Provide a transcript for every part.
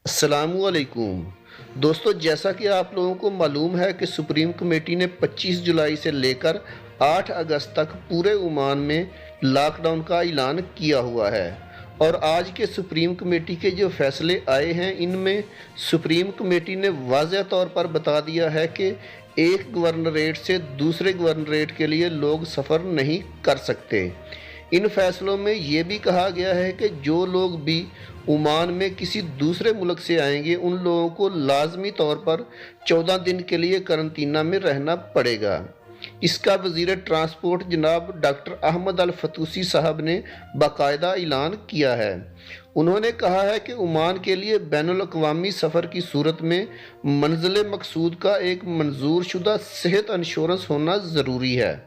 अस्सलामुअलैकुम दोस्तों, जैसा कि आप लोगों को मालूम है कि सुप्रीम कमेटी ने 25 जुलाई से लेकर 8 अगस्त तक पूरे ओमान में लॉकडाउन का ऐलान किया हुआ है। और आज के सुप्रीम कमेटी के जो फैसले आए हैं, इनमें सुप्रीम कमेटी ने वाज़ह तौर पर बता दिया है कि एक गवर्नरेट से दूसरे गवर्नरेट के लिए लोग सफ़र नहीं कर सकते। इन फैसलों में ये भी कहा गया है कि जो लोग भी ओमान में किसी दूसरे मुल्क से आएंगे, उन लोगों को लाजमी तौर पर 14 दिन के लिए करंतना में रहना पड़ेगा। इसका वज़ीर ट्रांसपोर्ट जनाब डॉक्टर अहमद अल फतूसी साहब ने बाकायदा ऐलान किया है। उन्होंने कहा है कि ओमान के लिए बैनुल अक़वामी सफ़र की सूरत में मंजिल मकसूद का एक मंजूर शुदा सेहत इंश्योरेंस होना ज़रूरी है।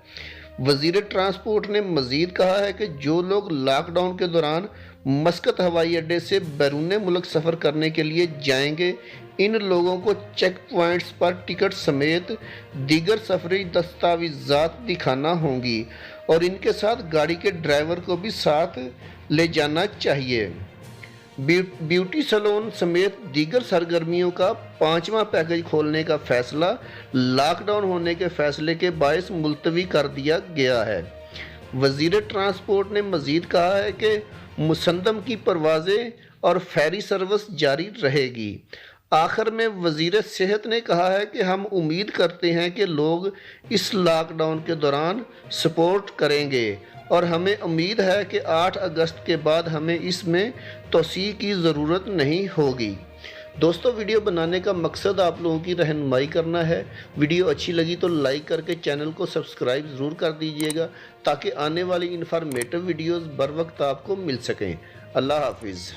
वज़ीर ट्रांसपोर्ट ने मज़ीद कहा है कि जो लोग लॉकडाउन के दौरान मस्कत हवाई अड्डे से बैरून मुल्क सफ़र करने के लिए जाएंगे, इन लोगों को चेक पॉइंट्स पर टिकट समेत दीगर सफरी दस्तावेज़ात दिखाना होंगी और इनके साथ गाड़ी के ड्राइवर को भी साथ ले जाना चाहिए। ब्यूटी सैलून समेत दीगर सरगर्मियों का 5वां पैकेज खोलने का फैसला लॉकडाउन होने के फैसले के बायस मुलतवी कर दिया गया है। वज़ीर ट्रांसपोर्ट ने मज़ीद कहा है कि मुसंदम की परवाज़ें और फेरी सर्विस जारी रहेगी। आखिर में वज़ीर सेहत ने कहा है कि हम उम्मीद करते हैं कि लोग इस लॉकडाउन के दौरान सपोर्ट करेंगे और हमें उम्मीद है कि 8 अगस्त के बाद हमें इसमें तोसी की ज़रूरत नहीं होगी। दोस्तों, वीडियो बनाने का मकसद आप लोगों की रहनुमाई करना है। वीडियो अच्छी लगी तो लाइक करके चैनल को सब्सक्राइब ज़रूर कर दीजिएगा ताकि आने वाली इन्फॉर्मेटिव वीडियोज़ बर वक्त आपको मिल सकें। अल्लाह हाफिज़।